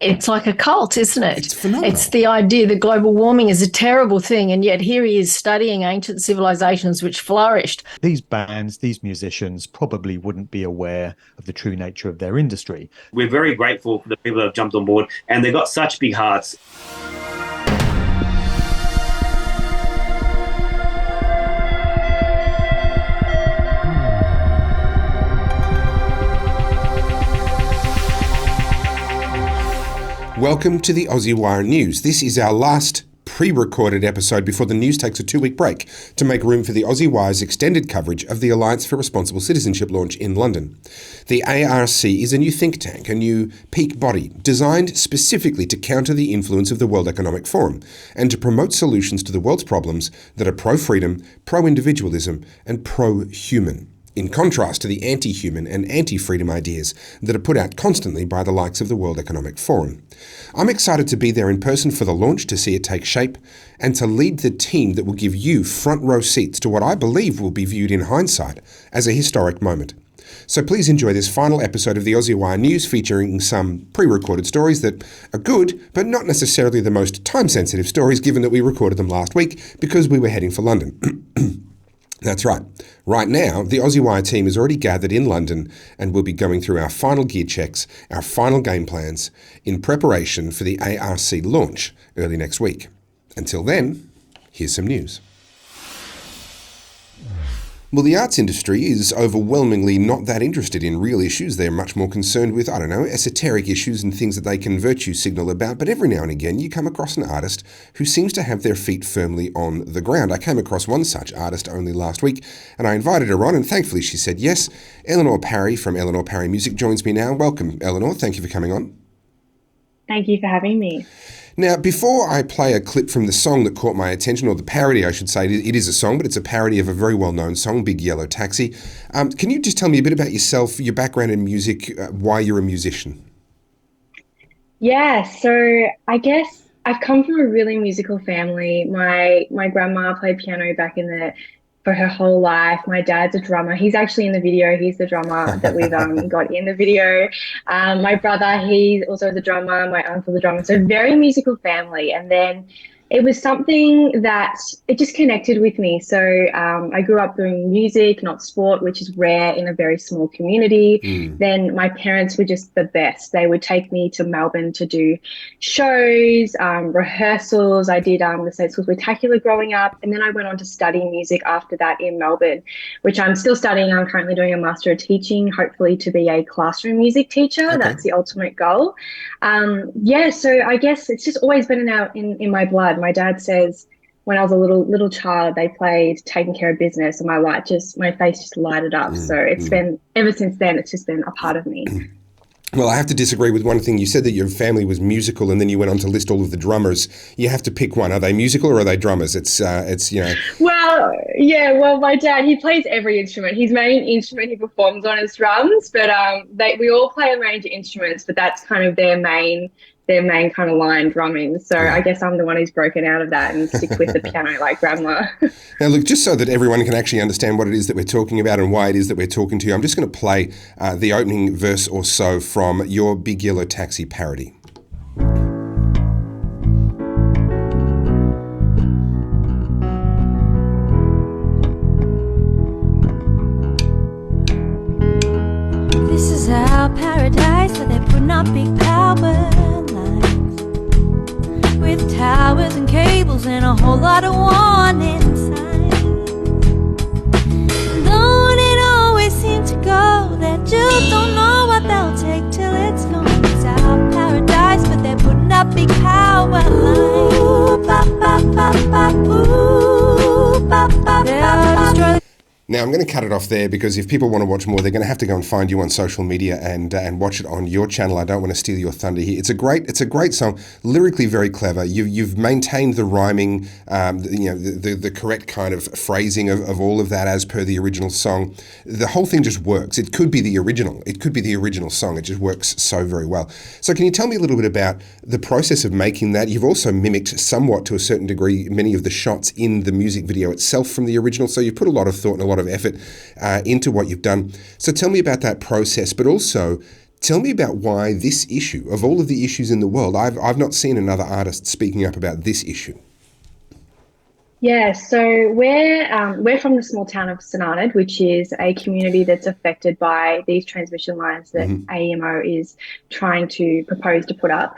It's like a cult, isn't it? It's phenomenal. It's the idea that global warming is a terrible thing, and yet here he is studying ancient civilizations which flourished. These bands, these musicians probably wouldn't be aware of the true nature of their industry. We're very grateful for the people that have jumped on board, and they've got such big hearts. Welcome to the Aussie Wire News. This is our last pre-recorded episode before the news takes a 2-week break to make room for the Aussie Wire's extended coverage of the Alliance for Responsible Citizenship launch in London. The ARC is a new think tank, a new peak body, designed specifically to counter the influence of the World Economic Forum and to promote solutions to the world's problems that are pro-freedom, pro-individualism and pro-human, in contrast to the anti-human and anti-freedom ideas that are put out constantly by the likes of the World Economic Forum. I'm excited to be there in person for the launch, to see it take shape, and to lead the team that will give you front row seats to what I believe will be viewed in hindsight as a historic moment. So please enjoy this final episode of the Aussie Wire News, featuring some pre-recorded stories that are good, but not necessarily the most time-sensitive stories, given that we recorded them last week because we were heading for London. That's right. Right now, the Aussie Wire team is already gathered in London and we'll be going through our final gear checks, our final game plans, in preparation for the ARC launch early next week. Until then, here's some news. Well, the arts industry is overwhelmingly not that interested in real issues. They're much more concerned with, esoteric issues and things that they can virtue signal about. But every now and again, you come across an artist who seems to have their feet firmly on the ground. I came across one such artist only last week, and I invited her on, and thankfully she said yes. Eleanor Parry from Elanor Parry Music joins me now. Welcome, Eleanor. Thank you for coming on. Thank you for having me. Now, before I play a clip from the song that caught my attention, or the parody, I should say, it is a song, but it's a parody of a very well-known song, Big Yellow Taxi. Can you just tell me a bit about yourself, your background in music, why you're a musician? Yeah, so I guess I've come from a really musical family. My grandma played piano for her whole life. My dad's a drummer. He's actually in the video. He's the drummer that we've got in the video. My brother, he's also the drummer. My uncle's the drummer. So very musical family. And then it was something that it just connected with me. So I grew up doing music, not sport, which is rare in a very small community. Then my parents were just the best. They would take me to Melbourne to do shows, rehearsals. I did the State School Spectacular growing up. And then I went on to study music after that in Melbourne, which I'm still studying. I'm currently doing a Master of Teaching, hopefully to be a classroom music teacher. Okay. That's the ultimate goal. So I guess it's just always been in my blood. My dad says when I was a little child, they played Taking Care of Business, and my face just lighted up. So it's been, ever since then, it's just been a part of me. Well, I have to disagree with one thing. You said that your family was musical, and then you went on to list all of the drummers. You have to pick one. Are they musical or are they drummers? It's Well, my dad, he plays every instrument. His main instrument he performs on is drums, but we all play a range of instruments, but that's kind of their main kind of line, drumming. So I guess I'm the one who's broken out of that and stick with the piano like grandma. Now, look, just so that everyone can actually understand what it is that we're talking about and why it is that we're talking to you, I'm just going to play the opening verse or so from your Big Yellow Taxi parody. This is our paradise where they're putting up big power lines with towers and cables and a whole lot of warning signs. Don't it always seem to go that you don't know what they'll take till it's gone? It's our paradise, but they're putting up big power lines. Ooh, ba, ba, ba, ba, ooh, ba, ba, ba, ba. Now, I'm going to cut it off there because if people want to watch more, they're going to have to go and find you on social media and watch it on your channel. I don't want to steal your thunder here. It's a great song, lyrically very clever. You've maintained the rhyming, the correct kind of phrasing of all of that as per the original song. The whole thing just works. It could be the original. It could be the original song. It just works so very well. So can you tell me a little bit about the process of making that? You've also mimicked somewhat to a certain degree many of the shots in the music video itself from the original. So you've put a lot of thought and a lot of effort into what you've done. So tell me about that process, but also Tell me about why this issue, of all of the issues in the world, I've not seen another artist speaking up about this issue. Yeah, so we're from the small town of Sonanad, which is a community that's affected by these transmission lines that AEMO is trying to propose to put up.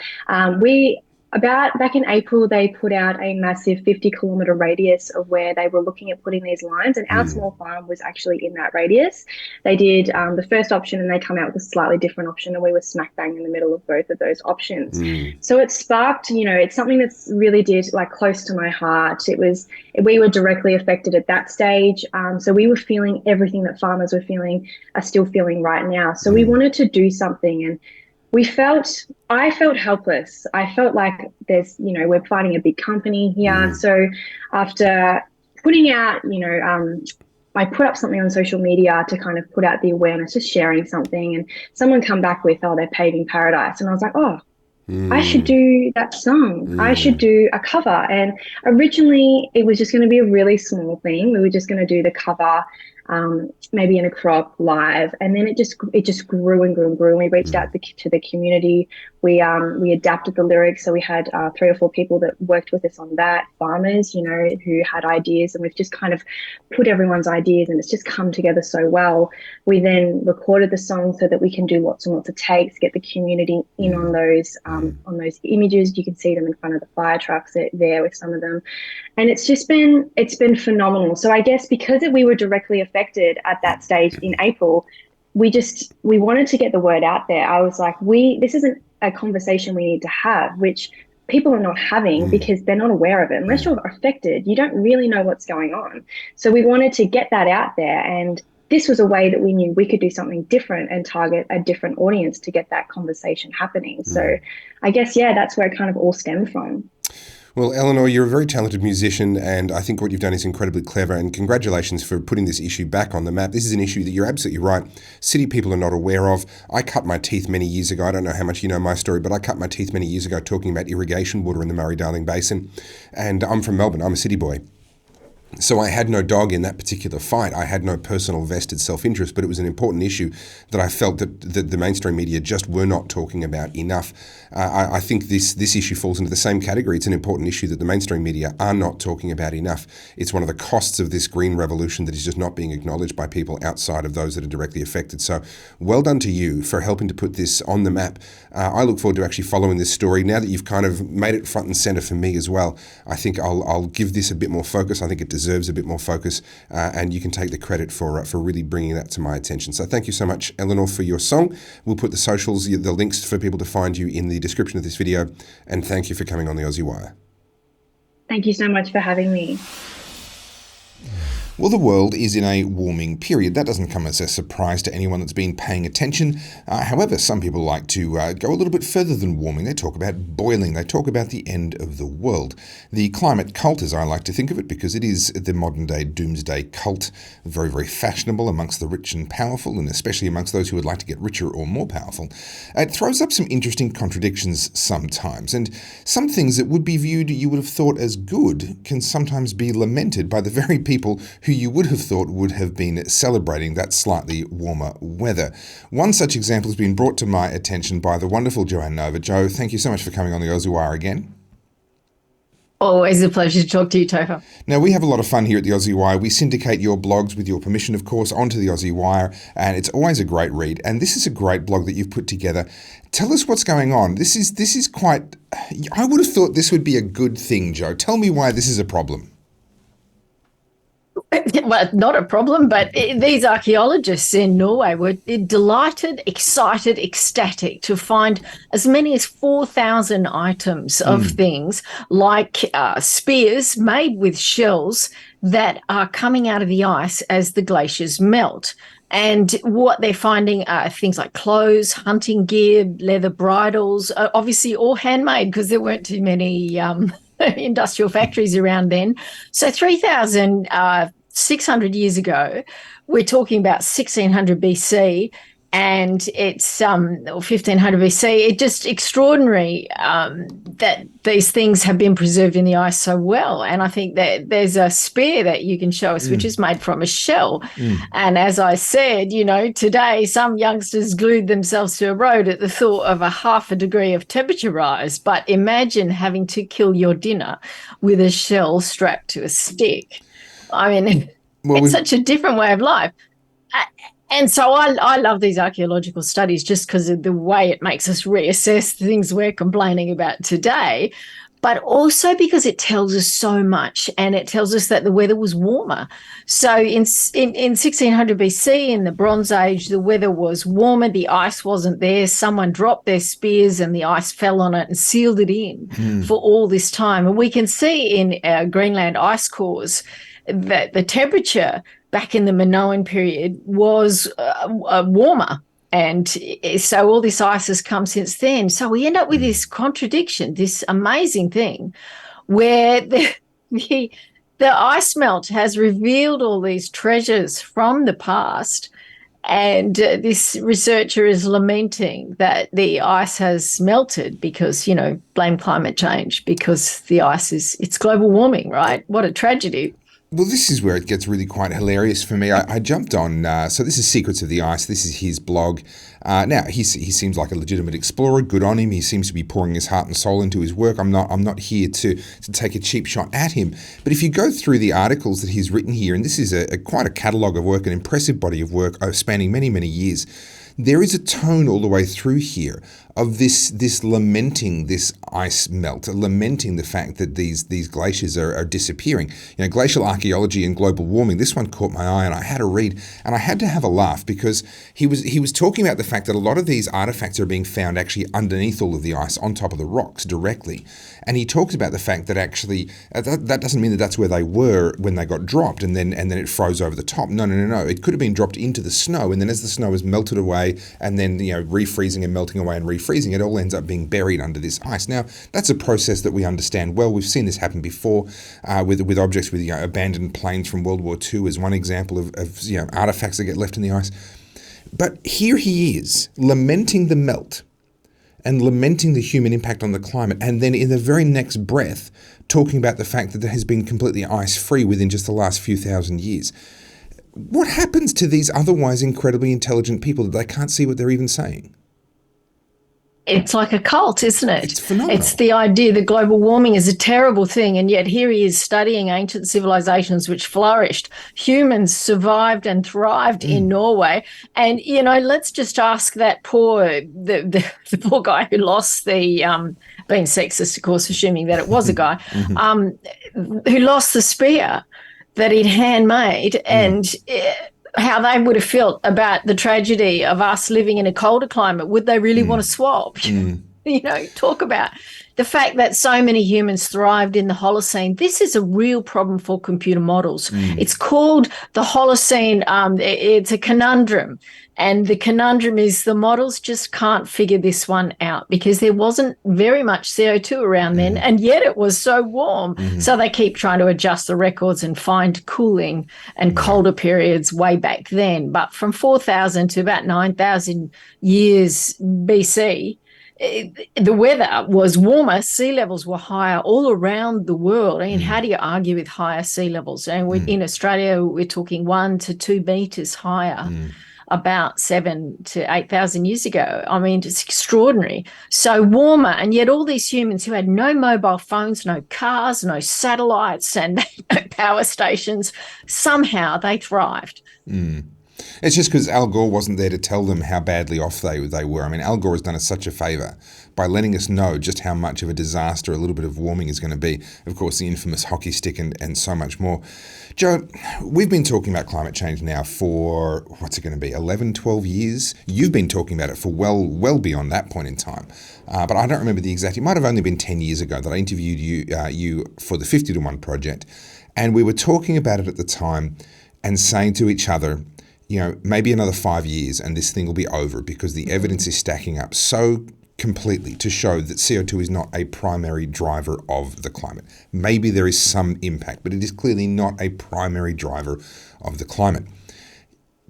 We About back in April, they put out a massive 50-kilometre radius of where they were looking at putting these lines, and our small farm was actually in that radius. They did the first option, and they come out with a slightly different option, and we were smack bang in the middle of both of those options. So it sparked, it's something that's really close to my heart. We were directly affected at that stage, so we were feeling everything that farmers are still feeling right now. So we wanted to do something, and I felt helpless. I felt like we're fighting a big company here. So after putting out, I put up something on social media to kind of put out the awareness, just sharing something, and someone come back with, oh, they're paving paradise. And I was like, oh, I should do that song. I should do a cover. And originally it was just going to be a really small thing. We were just going to do the cover, maybe in a crop live, and then it just grew and grew and grew. And we reached out to the community. We adapted the lyrics, so we had 3 or 4 people that worked with us on that, farmers, who had ideas, and we've just kind of put everyone's ideas, and it's just come together so well. We then recorded the song so that we can do lots and lots of takes, get the community in on those images. You can see them in front of the fire trucks there with some of them, and it's been phenomenal. So I guess because we were directly affected at that stage in April, we wanted to get the word out there. I was like, this isn't a conversation we need to have, which people are not having because they're not aware of it. Unless you're affected, you don't really know what's going on. So we wanted to get that out there, and this was a way that we knew we could do something different and target a different audience to get that conversation happening. So I guess, that's where it kind of all stemmed from. Well, Eleanor, you're a very talented musician, and I think what you've done is incredibly clever, and congratulations for putting this issue back on the map. This is an issue that you're absolutely right. City people are not aware of. I cut my teeth many years ago. I don't know how much you know my story, but I cut my teeth many years ago talking about irrigation water in the Murray-Darling Basin, and I'm from Melbourne. I'm a city boy. So I had no dog in that particular fight. I had no personal vested self-interest, but it was an important issue that I felt that the mainstream media just were not talking about enough. I think this issue falls into the same category. It's an important issue that the mainstream media are not talking about enough. It's one of the costs of this green revolution that is just not being acknowledged by people outside of those that are directly affected. So well done to you for helping to put this on the map. I look forward to actually following this story. Now that you've kind of made it front and center for me as well, I think I'll give this a bit more focus. I think it deserves a bit more focus, and you can take the credit for really bringing that to my attention. So thank you so much, Eleanor, for your song. We'll put the socials, the links for people to find you in the description of this video, and thank you for coming on the Aussie Wire. Thank you so much for having me. Well, the world is in a warming period. That doesn't come as a surprise to anyone that's been paying attention. However, some people like to go a little bit further than warming. They talk about boiling. They talk about the end of the world. The climate cult, as I like to think of it, because it is the modern-day doomsday cult, very, very fashionable amongst the rich and powerful, and especially amongst those who would like to get richer or more powerful. It throws up some interesting contradictions sometimes, and some things that would be viewed, you would have thought, as good can sometimes be lamented by the very people who you would have thought would have been celebrating that slightly warmer weather. One such example has been brought to my attention by the wonderful Joanne Nova. Jo, thank you so much for coming on the Aussie Wire again. Always a pleasure to talk to you, Topher. Now, we have a lot of fun here at the Aussie Wire. We syndicate your blogs, with your permission, of course, onto the Aussie Wire, and it's always a great read. And this is a great blog that you've put together. Tell us what's going on. This is quite... I would have thought this would be a good thing, Jo. Tell me why this is a problem. Well, not a problem, but these archaeologists in Norway were delighted, excited, ecstatic to find as many as 4,000 items of things like spears made with shells that are coming out of the ice as the glaciers melt. And what they're finding are things like clothes, hunting gear, leather bridles, obviously all handmade because there weren't too many industrial factories around then. So 3,600 years ago, we're talking about 1600 BC, And it's 1500 BC. It's just extraordinary that these things have been preserved in the ice so well. And I think that there's a spear that you can show us, which is made from a shell. And as I said, today some youngsters glued themselves to a road at the thought of a 0.5 degree of temperature rise. But imagine having to kill your dinner with a shell strapped to a stick. I mean, it's such a different way of life. And so I love these archaeological studies just because of the way it makes us reassess the things we're complaining about today, but also because it tells us so much, and it tells us that the weather was warmer. So in 1600 BC, in the Bronze Age, the weather was warmer, the ice wasn't there, someone dropped their spears and the ice fell on it and sealed it in for all this time. And we can see in Greenland ice cores that the temperature back in the Minoan period was warmer. And so all this ice has come since then. So we end up with this contradiction, this amazing thing where the ice melt has revealed all these treasures from the past. And this researcher is lamenting that the ice has melted because, blame climate change, because the ice it's global warming, right? What a tragedy. Well, this is where it gets really quite hilarious for me. I jumped on, so this is Secrets of the Ice. This is his blog. Now, he seems like a legitimate explorer. Good on him. He seems to be pouring his heart and soul into his work. I'm not here to take a cheap shot at him. But if you go through the articles that he's written here, and this is quite a catalogue of work, an impressive body of work spanning many, many years, there is a tone all the way through here of this lamenting this ice melt, lamenting the fact that these glaciers are disappearing. Glacial archaeology and global warming, this one caught my eye, and I had to read, and I had to have a laugh because he was talking about the fact that a lot of these artifacts are being found actually underneath all of the ice, on top of the rocks directly. And he talks about the fact that actually that doesn't mean that that's where they were when they got dropped and then it froze over the top. No. It could have been dropped into the snow, and then as the snow is melted away and then refreezing and melting away and refreezing, it all ends up being buried under this ice. Now, that's a process that we understand well. We've seen this happen before with objects with abandoned planes from World War II as one example of artifacts that get left in the ice. But here he is lamenting the melt and lamenting the human impact on the climate, and then in the very next breath talking about the fact that it has been completely ice-free within just the last few thousand years. What happens to these otherwise incredibly intelligent people that they can't see what they're even saying? It's like a cult, isn't it? It's phenomenal. It's the idea that global warming is a terrible thing, and yet here he is studying ancient civilizations which flourished. Humans survived and thrived in Norway. And, let's just ask that the poor guy who lost the, being sexist, of course, assuming that it was a guy, who lost the spear that he'd handmade, and how they would have felt about the tragedy of us living in a colder climate. Would they really want to swap? Talk about the fact that so many humans thrived in the Holocene. This is a real problem for computer models. It's called the Holocene. It's a conundrum. And the conundrum is the models just can't figure this one out because there wasn't very much CO2 around then, and yet it was so warm. So they keep trying to adjust the records and find cooling and colder periods way back then. But from 4,000 to about 9,000 years BC, the weather was warmer, sea levels were higher all around the world. I mean, how do you argue with higher sea levels? And in Australia, we're talking 1 to 2 meters higher. About 7,000 to 8,000 years ago. I mean, it's extraordinary. So warmer, and yet all these humans who had no mobile phones, no cars, no satellites, and no power stations, somehow they thrived. It's just because Al Gore wasn't there to tell them how badly off they were. I mean, Al Gore has done us such a favour by letting us know just how much of a disaster a little bit of warming is going to be. Of course, the infamous hockey stick and so much more. Joe, we've been talking about climate change now for, what's it going to be, 11, 12 years? You've been talking about it for well beyond that point in time. But I don't remember the exact, it might have only been 10 years ago that I interviewed you for the 50 to 1 project. And we were talking about it at the time and saying to each other, maybe another 5 years and this thing will be over because the evidence is stacking up so completely to show that CO2 is not a primary driver of the climate. Maybe there is some impact, but it is clearly not a primary driver of the climate.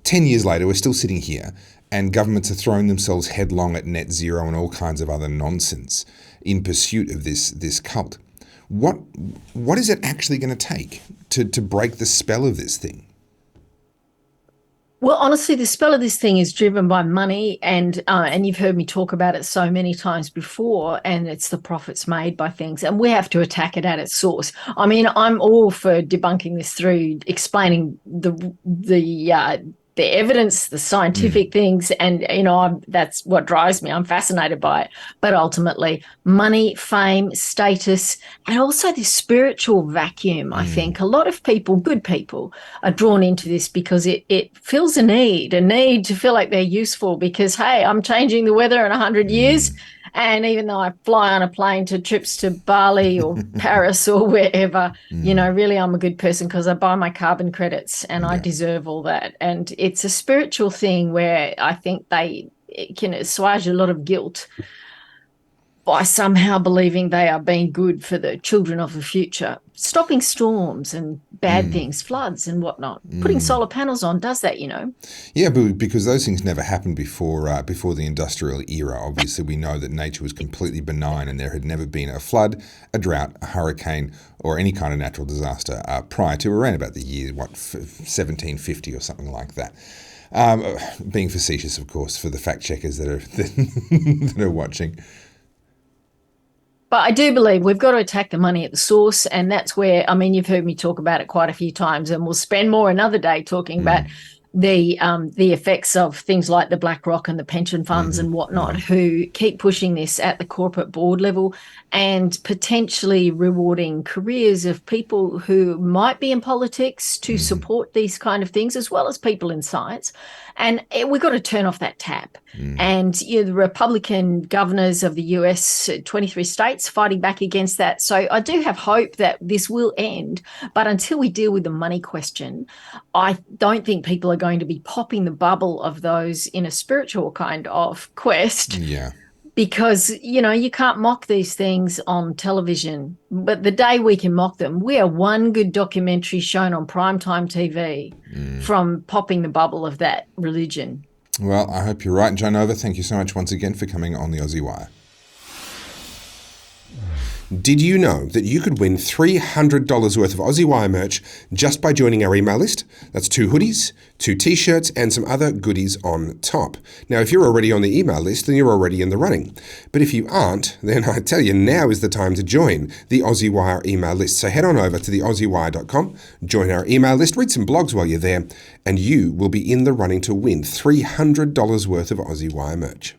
10 years later, we're still sitting here and governments are throwing themselves headlong at net zero and all kinds of other nonsense in pursuit of this cult. What is it actually going to take to break the spell of this thing? Well, honestly, the spell of this thing is driven by money, and you've heard me talk about it so many times before, and it's the profits made by things, and we have to attack it at its source. I mean, I'm all for debunking this through explaining the evidence, the scientific things, and that's what drives me. I'm fascinated by it. But ultimately, money, fame, status, and also this spiritual vacuum. I think a lot of people, good people, are drawn into this because it fills a need to feel like they're useful. Because hey, I'm changing the weather in 100 years. And even though I fly on a plane to trips to Bali or Paris or wherever, really I'm a good person because I buy my carbon credits and I deserve all that. And it's a spiritual thing where I think it can assuage a lot of guilt by somehow believing they are being good for the children of the future, stopping storms and bad things, floods and whatnot. Putting solar panels on does that, Yeah, but because those things never happened before the industrial era. Obviously, we know that nature was completely benign and there had never been a flood, a drought, a hurricane, or any kind of natural disaster prior to around about the year, 1750 or something like that. Being facetious, of course, for the fact checkers that are watching. But I do believe we've got to attack the money at the source, and that's where, you've heard me talk about it quite a few times, and we'll spend more another day talking about the effects of things like the BlackRock and the pension funds and whatnot, who keep pushing this at the corporate board level and potentially rewarding careers of people who might be in politics to support these kind of things, as well as people in science. And we've got to turn off that tap. And the Republican governors of the US, 23 states, fighting back against that. So I do have hope that this will end. But until we deal with the money question, I don't think people are going to be popping the bubble of those in a spiritual kind of quest. Yeah. Because, you can't mock these things on television. But the day we can mock them, we are one good documentary shown on primetime TV from popping the bubble of that religion. Well, I hope you're right, Jonova. Thank you so much once again for coming on the Aussie Wire. Did you know that you could win $300 worth of Aussie Wire merch just by joining our email list? That's 2 hoodies, 2 t-shirts, and some other goodies on top. Now, if you're already on the email list, then you're already in the running. But if you aren't, then I tell you, now is the time to join the Aussie Wire email list. So head on over to theaussiewire.com, join our email list, read some blogs while you're there, and you will be in the running to win $300 worth of Aussie Wire merch.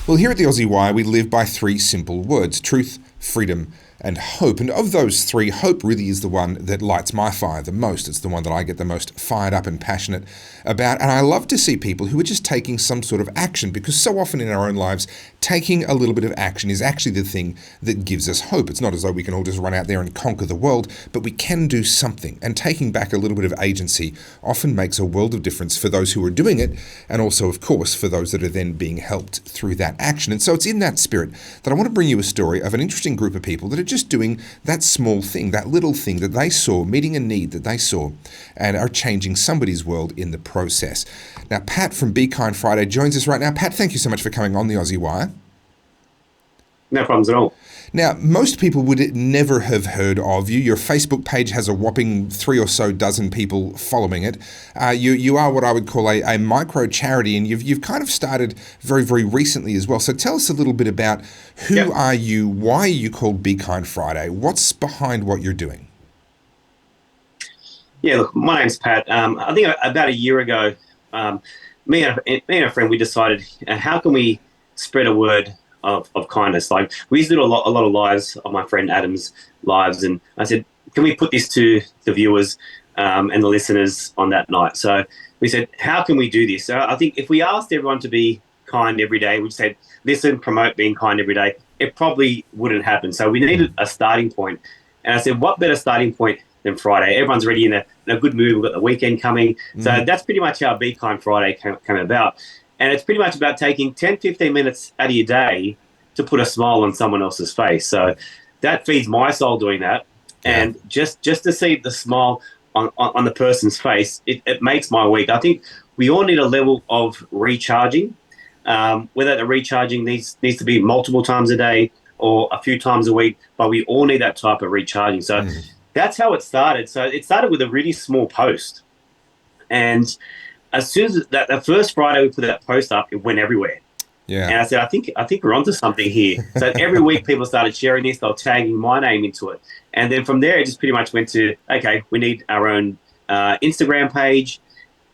Well, here at the Aussie Wire, we live by 3 simple words: truth, freedom, and hope. And of those 3, hope really is the one that lights my fire the most. It's the one that I get the most fired up and passionate about. And I love to see people who are just taking some sort of action, because so often in our own lives, taking a little bit of action is actually the thing that gives us hope. It's not as though we can all just run out there and conquer the world, but we can do something. And taking back a little bit of agency often makes a world of difference for those who are doing it, and also, of course, for those that are then being helped through that action. And so it's in that spirit that I want to bring you a story of an interesting group of people that are just doing that small thing, that little thing that they saw, meeting a need that they saw, and are changing somebody's world in the process. Now, Pat from Be Kind Friday joins us right now. Pat, thank you so much for coming on the Aussie Wire. No problems at all. Now, most people would never have heard of you. Your Facebook page has a whopping 3 or so dozen people following it. You are what I would call a micro charity, and you've kind of started very, very recently as well. So tell us a little bit about who are you, why are you called Be Kind Friday, what's behind what you're doing? Yeah, look, my name's Pat. I think about a year ago, me and a friend, we decided, how can we spread a word of kindness? Like, we used to do a lot of lives of my friend Adam's lives, and I said, can we put this to the viewers and the listeners on that night? So we said, how can we do this? So I think if we asked everyone to be kind every day, we said, listen, promote being kind every day, it probably wouldn't happen. So we needed a starting point. And I said, what better starting point than Friday? Everyone's already in a good mood. We've got the weekend coming. So that's pretty much how Be Kind Friday came about. And it's pretty much about taking 10, 15 minutes out of your day to put a smile on someone else's face. So that feeds my soul doing that. And just to see the smile on the person's face, it makes my week. I think we all need a level of recharging. Whether the recharging needs to be multiple times a day or a few times a week, but we all need that type of recharging. So that's how it started. So it started with a really small post. And as soon as that first Friday we put that post up, it went everywhere. Yeah. And I said, I think we're onto something here. So every week people started sharing this, they were tagging my name into it. And then from there, it just pretty much went to, okay, we need our own Instagram page.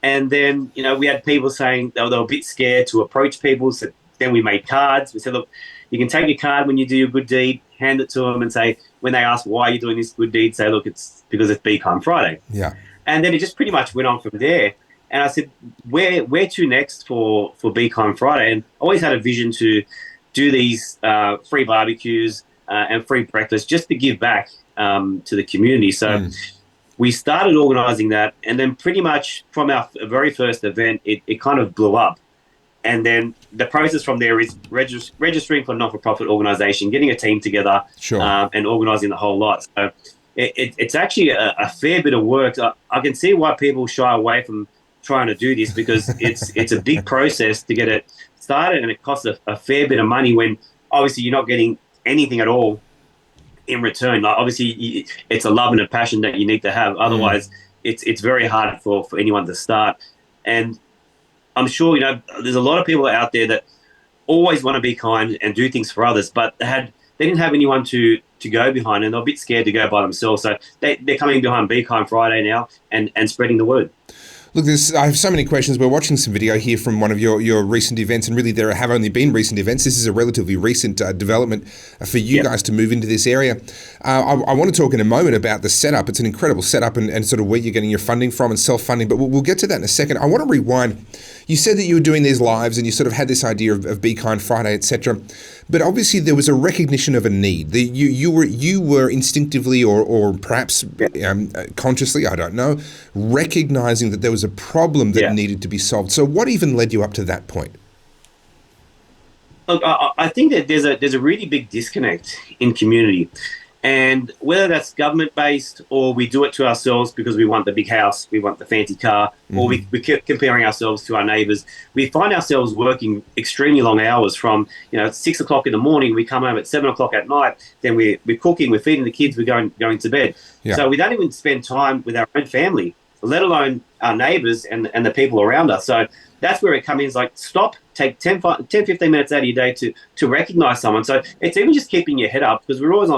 And then, we had people saying they were a bit scared to approach people. So then we made cards. We said, look, you can take your card when you do your good deed, hand it to them and say, when they ask why you're doing this good deed, say, look, it's because it's Be Kind Friday. Yeah. And then it just pretty much went on from there. And I said, where to next for Be Kind Friday? And I always had a vision to do these free barbecues and free breakfast just to give back to the community. So we started organising that, and then pretty much from our very first event, it kind of blew up. And then the process from there is registering for a not-for-profit organisation, getting a team together, and organising the whole lot. So it's actually a fair bit of work. I can see why people shy away from trying to do this, because it's a big process to get it started, and it costs a fair bit of money when obviously you're not getting anything at all in return. Like, obviously it's a love and a passion that you need to have. Otherwise, it's very hard for anyone to start. And I'm sure, there's a lot of people out there that always want to be kind and do things for others, but they didn't have anyone to go behind, and they're a bit scared to go by themselves. So they're coming behind Be Kind Friday now and spreading the word. Look, I have so many questions. We're watching some video here from one of your recent events, and really there have only been recent events. This is a relatively recent development for you guys to move into this area. I want to talk in a moment about the setup. It's an incredible setup and sort of where you're getting your funding from and self-funding, but we'll get to that in a second. I want to rewind. You said that you were doing these lives and you sort of had this idea of Be Kind Friday, etc. But obviously there was a recognition of a need. You were instinctively or perhaps consciously, I don't know, recognizing that there was a problem that needed to be solved. So what even led you up to that point? Look, I think that there's a really big disconnect in community. And whether that's government-based or we do it to ourselves because we want the big house, we want the fancy car, or we keep comparing ourselves to our neighbours, we find ourselves working extremely long hours from, 6 o'clock in the morning, we come home at 7 o'clock at night, then we're cooking, we're feeding the kids, we're going to bed. Yeah. So we don't even spend time with our own family, let alone our neighbours and the people around us. So that's where it comes in. It's like, stop, take 10, 15 minutes out of your day to recognise someone. So it's even just keeping your head up, because we're always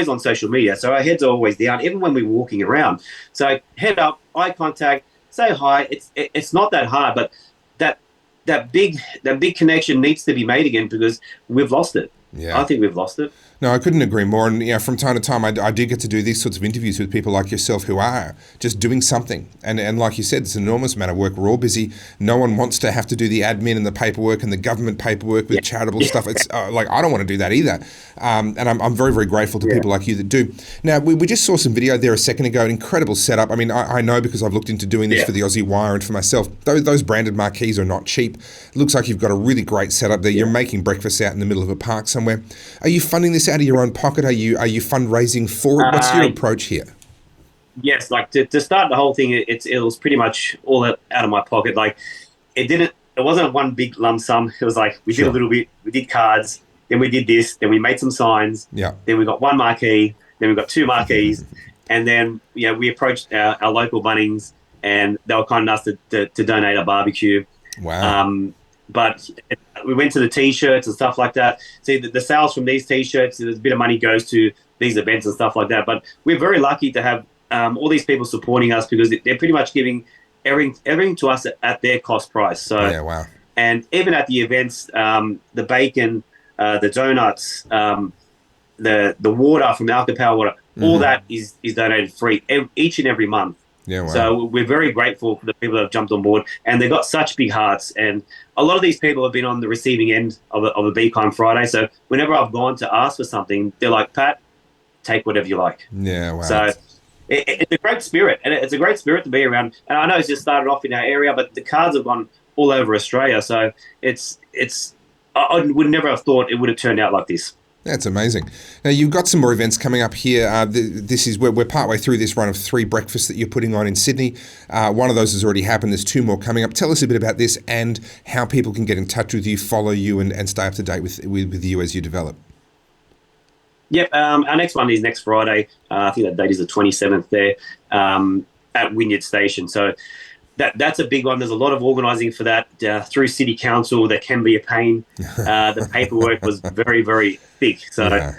on social media, so our heads are always down, even when we're walking around. So head up, eye contact, say hi. It's not that hard, but that big connection needs to be made again, because we've lost it. Yeah. I think we've lost it. No, I couldn't agree more. And from time to time, I do get to do these sorts of interviews with people like yourself who are just doing something. And like you said, it's an enormous amount of work. We're all busy. No one wants to have to do the admin and the paperwork and the government paperwork with charitable stuff. It's like, I don't want to do that either. And I'm very, very grateful to people like you that do. Now, we just saw some video there a second ago, an incredible setup. I mean, I know because I've looked into doing this for the Aussie Wire and for myself. Those branded marquees are not cheap. It looks like you've got a really great setup there. You're making breakfast out in the middle of a park somewhere. Are you funding this out of your own pocket? Are you fundraising for it? What's your approach here? Yes, like to start the whole thing, it was pretty much all out of my pocket. Like it wasn't one big lump sum. It was like we did a little bit, we did cards, then we did this, then we made some signs, then we got one marquee, then we got two marquees, and then we approached our local Bunnings, and they were kind enough to donate a barbecue. Wow. But we went to the T-shirts and stuff like that. See, the sales from these T-shirts, a bit of money goes to these events and stuff like that. But we're very lucky to have all these people supporting us, because they're pretty much giving everything to us at their cost price. So, wow. And even at the events, the bacon, the donuts, the water from Alka water, all that is donated free each and every month. Yeah, wow. So we're very grateful for the people that have jumped on board, and they've got such big hearts. And a lot of these people have been on the receiving end of a Be Kind Friday. So whenever I've gone to ask for something, they're like, Pat, take whatever you like. Yeah, wow. So it's a great spirit, and it's a great spirit to be around. And I know it's just started off in our area, but the cards have gone all over Australia. So I would never have thought it would have turned out like this. That's amazing. Now, you've got some more events coming up here. This is where we're partway through this run of 3 breakfasts that you're putting on in Sydney. One of those has already happened. There's 2 more coming up. Tell us a bit about this and how people can get in touch with you, follow you, and stay up to date with you as you develop. Yep, our next one is next Friday. I think that date is the 27th there at Wynyard Station. So that's a big one. There's a lot of organising for that through City Council. There can be a pain. The paperwork was very, very thick. So,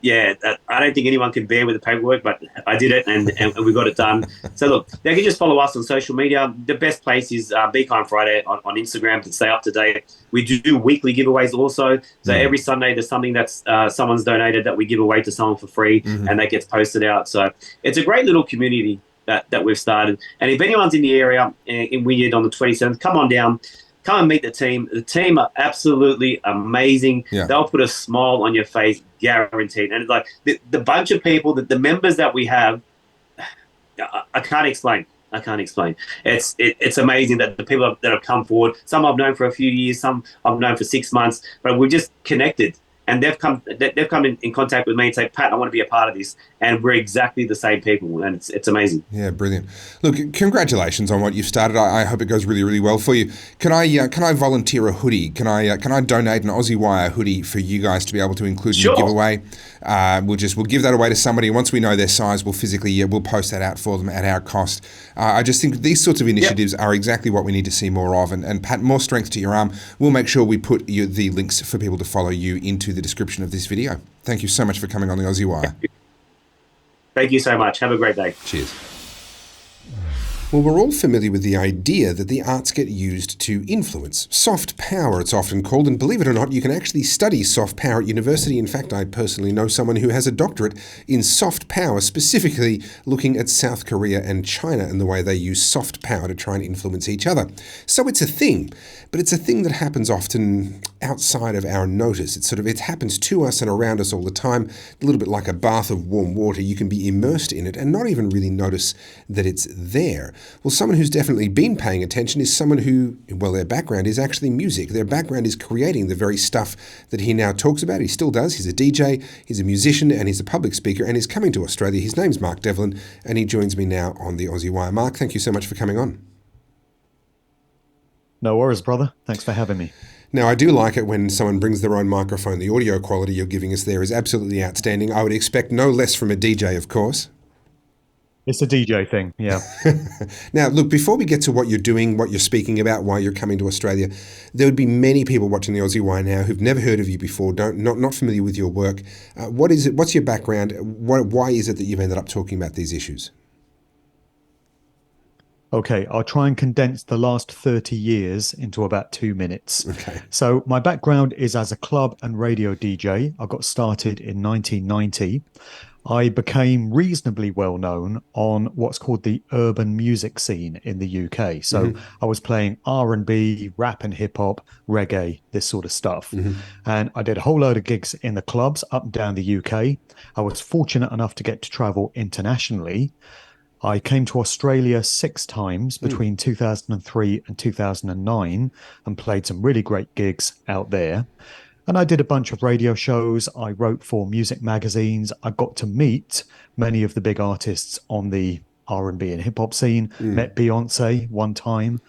I don't think anyone can bear with the paperwork, but I did it and we got it done. So, look, they can just follow us on social media. The best place is Be Kind Friday on Instagram to stay up to date. We do weekly giveaways also. So every Sunday there's something that's someone's donated that we give away to someone for free, and that gets posted out. So it's a great little community that we've started. And if anyone's in the area in Wynyard on the 27th, come on down, come and meet the team. The team are absolutely amazing. Yeah. They'll put a smile on your face, guaranteed. And it's like the bunch of people, the members that we have, I can't explain. It's amazing that the people that have come forward, some I've known for a few years, some I've known for 6 months, but we're just connected. And they've come in contact with me and say, Pat, I want to be a part of this. And we're exactly the same people. And it's amazing. Yeah, brilliant. Look, congratulations on what you've started. I hope it goes really, really well for you. Can I volunteer a hoodie? Can I donate an Aussie Wire hoodie for you guys to be able to include in the giveaway? We'll give that away to somebody. Once we know their size, we'll post that out for them at our cost. I just think these sorts of initiatives are exactly what we need to see more of. And Pat, more strength to your arm. We'll make sure we put the links for people to follow you into the description of this video. Thank you so much for coming on the Aussie Wire. Thank you so much. Have a great day. Cheers. Well, we're all familiar with the idea that the arts get used to influence. Soft power, it's often called, and believe it or not, you can actually study soft power at university. In fact, I personally know someone who has a doctorate in soft power, specifically looking at South Korea and China and the way they use soft power to try and influence each other. So it's a thing, but it's a thing that happens often outside of our notice. It happens to us and around us all the time, a little bit like a bath of warm water. You can be immersed in it and not even really notice that it's there. Well, someone who's definitely been paying attention is someone who, their background is actually music. Their background is creating the very stuff that he now talks about. He still does. He's a DJ, he's a musician, and he's a public speaker, and he's coming to Australia. His name's Markdevelin, and he joins me now on the Aussie Wire. Mark, thank you so much for coming on. No worries, brother. Thanks for having me. Now, I do like it when someone brings their own microphone. The audio quality you're giving us there is absolutely outstanding. I would expect no less from a DJ, of course. It's a DJ thing, yeah. Now, look, before we get to what you're doing, what you're speaking about, why you're coming to Australia, there would be many people watching the Aussie Wire now who've never heard of you before, not familiar with your work. What is it? What's your background? Why is it that you've ended up talking about these issues? Okay, I'll try and condense the last 30 years into about 2 minutes. Okay. So my background is as a club and radio DJ. I got started in 1990. I became reasonably well known on what's called the urban music scene in the UK. So I was playing R&B, rap and hip hop, reggae, this sort of stuff. And I did a whole load of gigs in the clubs up and down the UK. I was fortunate enough to get to travel internationally. I came to Australia 6 times between 2003 and 2009 and played some really great gigs out there. And I did a bunch of radio shows. I wrote for music magazines. I got to meet many of the big artists on the R&B and hip hop scene. Met Beyonce one time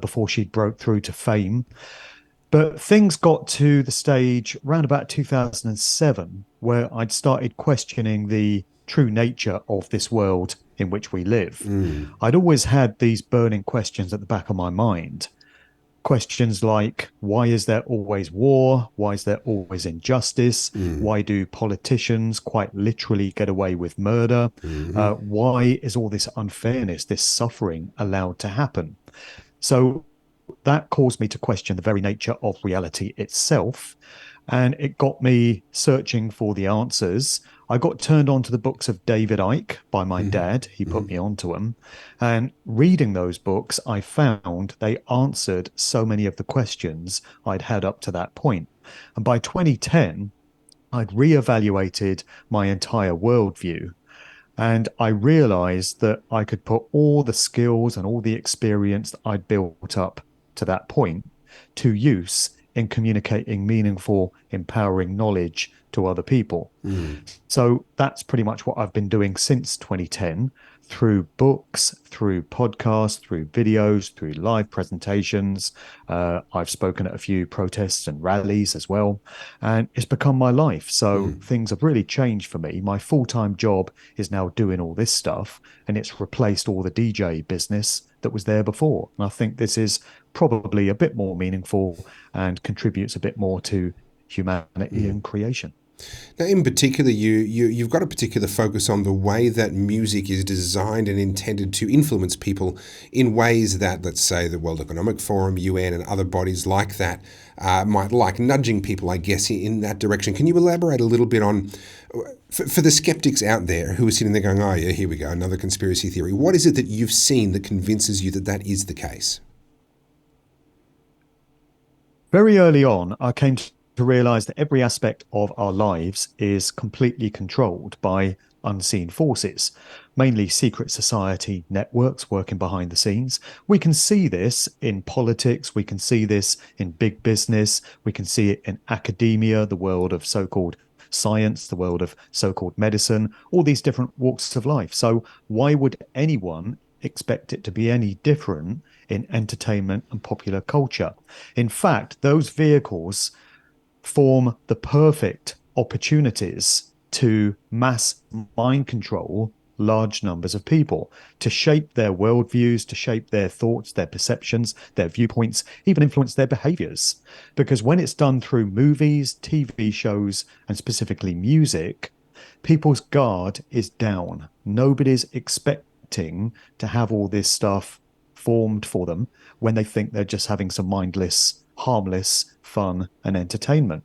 before she broke through to fame. But things got to the stage around about 2007 where I'd started questioning the true nature of this world in which we live. I'd always had these burning questions at the back of my mind. Questions like, why is there always war? Why is there always injustice? Why do politicians quite literally get away with murder? Why is all this unfairness, this suffering allowed to happen? So that caused me to question the very nature of reality itself. And it got me searching for the answers. I got turned on to the books of David Icke by my dad. He put me onto them. And reading those books, I found they answered so many of the questions I'd had up to that point. And by 2010, I'd reevaluated my entire worldview. And I realized that I could put all the skills and all the experience that I'd built up to that point to use in communicating meaningful, empowering knowledge to other people. So that's pretty much what I've been doing since 2010, through books, through podcasts, through videos, through live presentations. I've spoken at a few protests and rallies as well, and it's become my life. So things have really changed for me. My full-time job is now doing all this stuff, and it's replaced all the DJ business that was there before. And I think this is probably a bit more meaningful and contributes a bit more to humanity and creation. Now, in particular, you've got a particular focus on the way that music is designed and intended to influence people in ways that, let's say, the World Economic Forum, UN, and other bodies like that might like, nudging people, I guess, in that direction. Can you elaborate a little bit on, for the skeptics out there who are sitting there going, oh yeah, here we go, another conspiracy theory. What is it that you've seen that convinces you that that is the case? Very early on, I came to realize that every aspect of our lives is completely controlled by unseen forces, mainly secret society networks working behind the scenes. We can see this in politics, we can see this in big business, we can see it in academia, the world of so-called science, the world of so-called medicine, all these different walks of life. So why would anyone expect it to be any different in entertainment and popular culture? In fact, those vehicles form the perfect opportunities to mass mind control large numbers of people, to shape their worldviews, to shape their thoughts, their perceptions, their viewpoints, even influence their behaviors. Because when it's done through movies, TV shows, and specifically music, people's guard is down. Nobody's expecting to have all this stuff formed for them when they think they're just having some mindless, harmless fun and entertainment.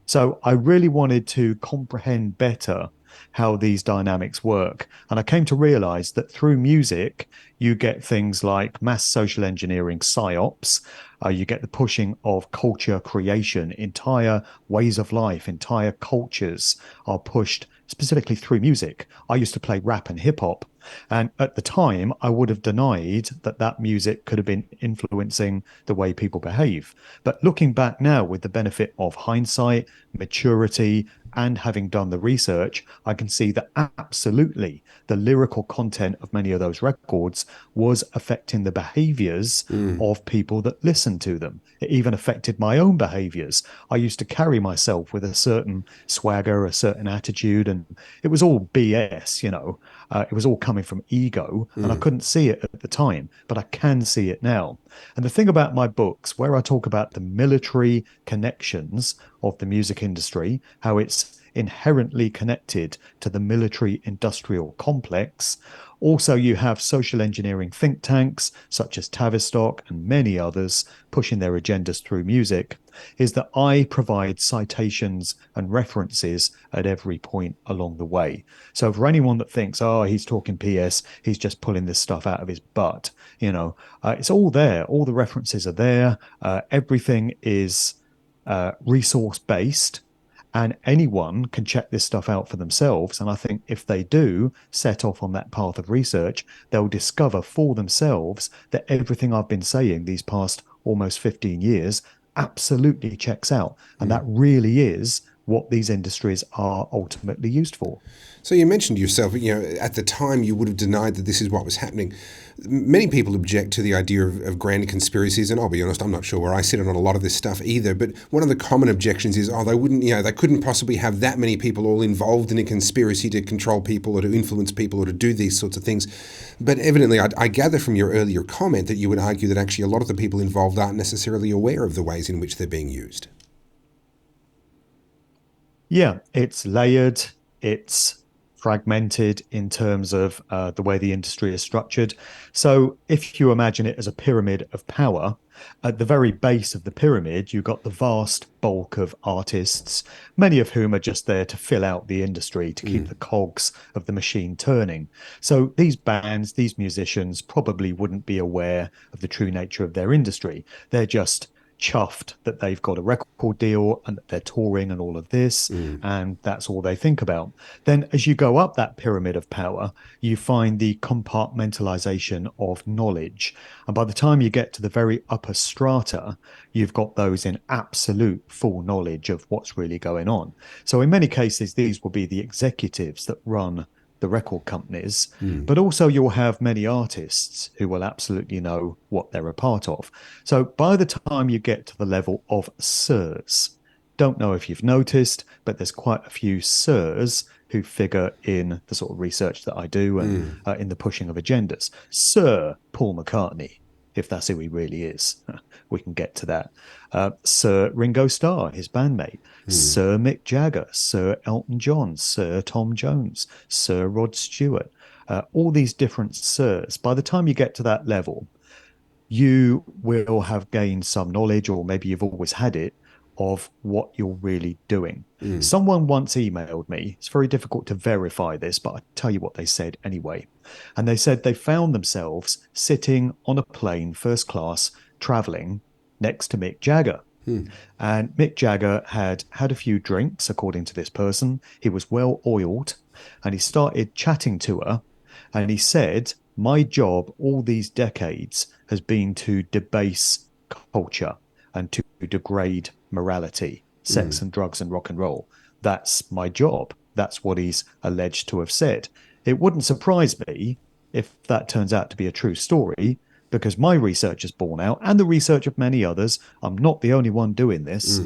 So I really wanted to comprehend better how these dynamics work. And I came to realize that through music, you get things like mass social engineering psyops, you get the pushing of culture creation, entire ways of life, entire cultures are pushed specifically through music. I used to play rap and hip hop. And at the time, I would have denied that that music could have been influencing the way people behave. But looking back now with the benefit of hindsight, maturity, and having done the research, I can see that absolutely the lyrical content of many of those records was affecting the behaviors of people that listened to them. It even affected my own behaviors. I used to carry myself with a certain swagger, a certain attitude, and it was all BS, you know. It was all coming from ego, and I couldn't see it at the time, but I can see it now. And the thing about my books, where I talk about the military connections of the music industry, how it's inherently connected to the military industrial complex. Also, you have social engineering think tanks such as Tavistock and many others pushing their agendas through music, is that I provide citations and references at every point along the way. So for anyone that thinks, oh, he's talking PS, he's just pulling this stuff out of his butt, you know, it's all there. All the references are there. Everything is resource based. And anyone can check this stuff out for themselves. And I think if they do set off on that path of research, they'll discover for themselves that everything I've been saying these past almost 15 years absolutely checks out. And that really is what these industries are ultimately used for. So you mentioned yourself, you know, at the time you would have denied that this is what was happening. Many people object to the idea of grand conspiracies, and I'll be honest, I'm not sure where I sit on a lot of this stuff either, but one of the common objections is, oh, they couldn't possibly have that many people all involved in a conspiracy to control people or to influence people or to do these sorts of things. But evidently, I gather from your earlier comment that you would argue that actually a lot of the people involved aren't necessarily aware of the ways in which they're being used. Yeah, it's layered, it's fragmented in terms of the way the industry is structured. So if you imagine it as a pyramid of power, at the very base of the pyramid, you've got the vast bulk of artists, many of whom are just there to fill out the industry, to keep the cogs of the machine turning. So these bands, these musicians probably wouldn't be aware of the true nature of their industry. They're just chuffed that they've got a record deal and that they're touring and all of this, and that's all they think about. Then as you go up that pyramid of power, you find the compartmentalization of knowledge. And by the time you get to the very upper strata, you've got those in absolute full knowledge of what's really going on. So in many cases, these will be the executives that run the record companies, but also you'll have many artists who will absolutely know what they're a part of. So by the time you get to the level of sirs, don't know if you've noticed, but there's quite a few sirs who figure in the sort of research that I do and in the pushing of agendas. Sir Paul McCartney, if that's who he really is. We can get to that. Sir Ringo Starr, his bandmate. Sir Mick Jagger, Sir Elton John, Sir Tom Jones, Sir Rod Stewart. All these different sirs. By the time you get to that level, you will have gained some knowledge, or maybe you've always had it, of what you're really doing. Someone once emailed me. It's very difficult to verify this, but I'll tell you what they said anyway. And they said they found themselves sitting on a plane, first class, traveling next to Mick Jagger. And Mick Jagger had had a few drinks, according to this person. He was well oiled, and he started chatting to her. And he said, my job all these decades has been to debase culture and to degrade morality, sex and drugs and rock and roll. That's my job. That's what he's alleged to have said. It wouldn't surprise me if that turns out to be a true story, because my research has borne out, and the research of many others, I'm not the only one doing this,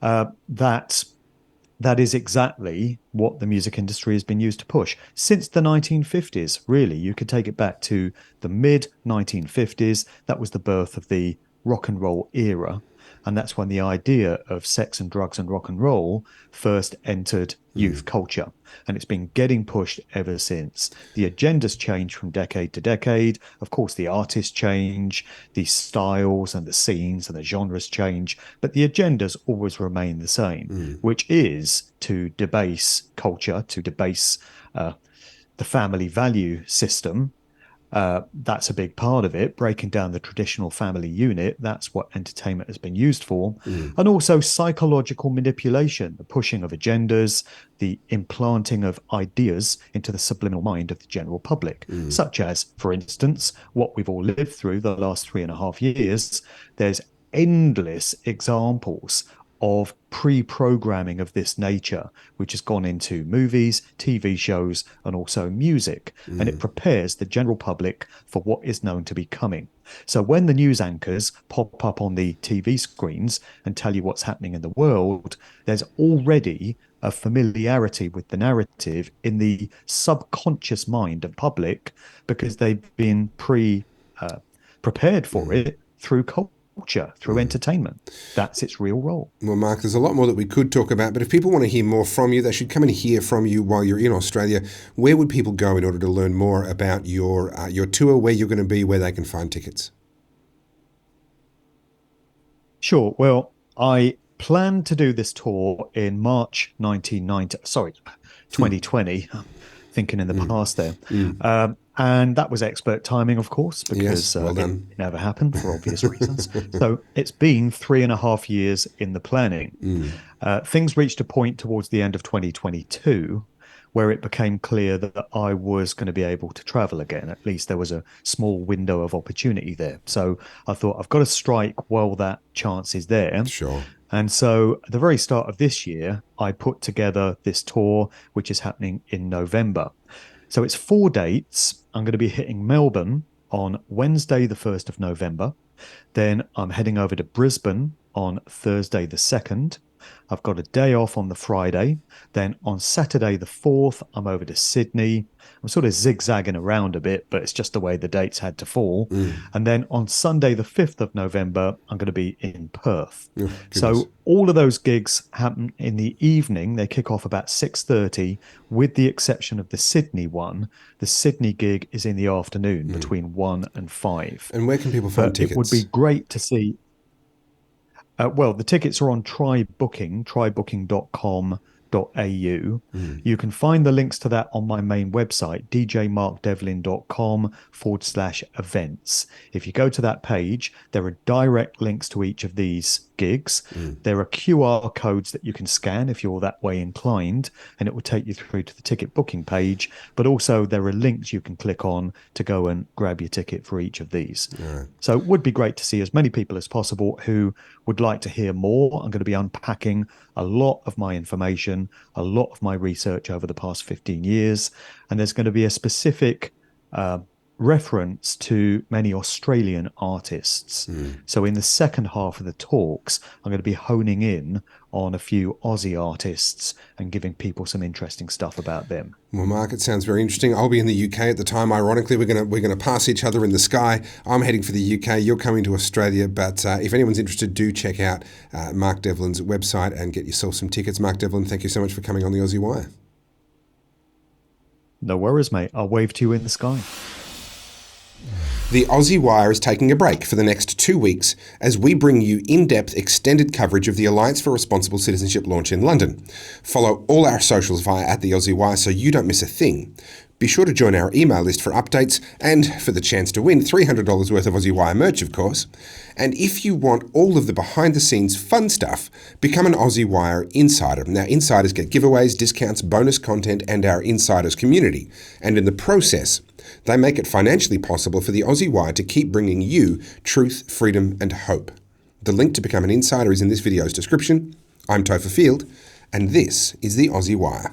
that is exactly what the music industry has been used to push since the 1950s. Really, you could take it back to the mid 1950s. That was the birth of the rock and roll era. And that's when the idea of sex and drugs and rock and roll first entered youth culture. And it's been getting pushed ever since. The agendas change from decade to decade. Of course, the artists change, the styles and the scenes and the genres change, but the agendas always remain the same, which is to debase culture, to debase the family value system. That's a big part of it, breaking down the traditional family unit. That's what entertainment has been used for. And also psychological manipulation, the pushing of agendas, the implanting of ideas into the subliminal mind of the general public, such as, for instance, what we've all lived through the last 3.5 years. There's endless examples of pre-programming of this nature, which has gone into movies, TV shows, and also music. And it prepares the general public for what is known to be coming. So when the news anchors pop up on the TV screens and tell you what's happening in the world, there's already a familiarity with the narrative in the subconscious mind of public, because they've been prepared for it through culture, through entertainment. That's its real role. Well, Mark, there's a lot more that we could talk about, but if people want to hear more from you, they should come and hear from you while you're in Australia. Where would people go in order to learn more about your tour, where you're going to be, where they can find tickets? Sure. Well, I plan to do this tour in March 2020. Thinking in the past there. And that was expert timing, of course, because it never happened for obvious reasons. So it's been 3.5 years in the planning. Things reached a point towards the end of 2022 where it became clear that I was going to be able to travel again. At least there was a small window of opportunity there. So I thought, I've got to strike while that chance is there. Sure. And so at the very start of this year, I put together this tour, which is happening in November. So it's 4 dates. I'm going to be hitting Melbourne on Wednesday, the 1st of November. Then I'm heading over to Brisbane on Thursday, the 2nd. I've got a day off on the Friday. Then on Saturday, the 4th, I'm over to Sydney. I'm sort of zigzagging around a bit, but it's just the way the dates had to fall. And then on Sunday, the 5th of November, I'm going to be in Perth. So all of those gigs happen in the evening. They kick off about 6:30, with the exception of the Sydney one. The Sydney gig is in the afternoon between 1 and 5. And where can people find tickets? It would be great to see. Well, the tickets are on TryBooking, trybooking.com You can find the links to that on my main website, djmarkdevelin.com/events. If you go to that page, there are direct links to each of these gigs. There are QR codes that you can scan if you're that way inclined, and it will take you through to the ticket booking page. But also there are links you can click on to go and grab your ticket for each of these. So it would be great to see as many people as possible who would like to hear more. I'm going to be unpacking a lot of my information, a lot of my research over the past 15 years, and there's going to be a specific reference to many Australian artists. So in the second half of the talks, I'm going to be honing in on a few Aussie artists and giving people some interesting stuff about them. Well, Mark, it sounds very interesting. I'll be in the UK at the time. Ironically, we're going to pass each other in the sky. I'm heading for the UK. You're coming to Australia. But if anyone's interested, do check out Markdevelin's website and get yourself some tickets. Markdevelin, thank you so much for coming on the Aussie Wire. No worries, mate. I'll wave to you in the sky. The Aussie Wire is taking a break for the next 2 weeks as we bring you in-depth extended coverage of the Alliance for Responsible Citizenship launch in London. Follow all our socials via @theAussieWire so you don't miss a thing. Be sure to join our email list for updates and for the chance to win $300 worth of Aussie Wire merch, of course. And if you want all of the behind-the-scenes fun stuff, become an Aussie Wire insider. Now, insiders get giveaways, discounts, bonus content, and our insiders community. And in the process, they make it financially possible for the Aussie Wire to keep bringing you truth, freedom, and hope. The link to become an insider is in this video's description. I'm Topher Field, and this is the Aussie Wire.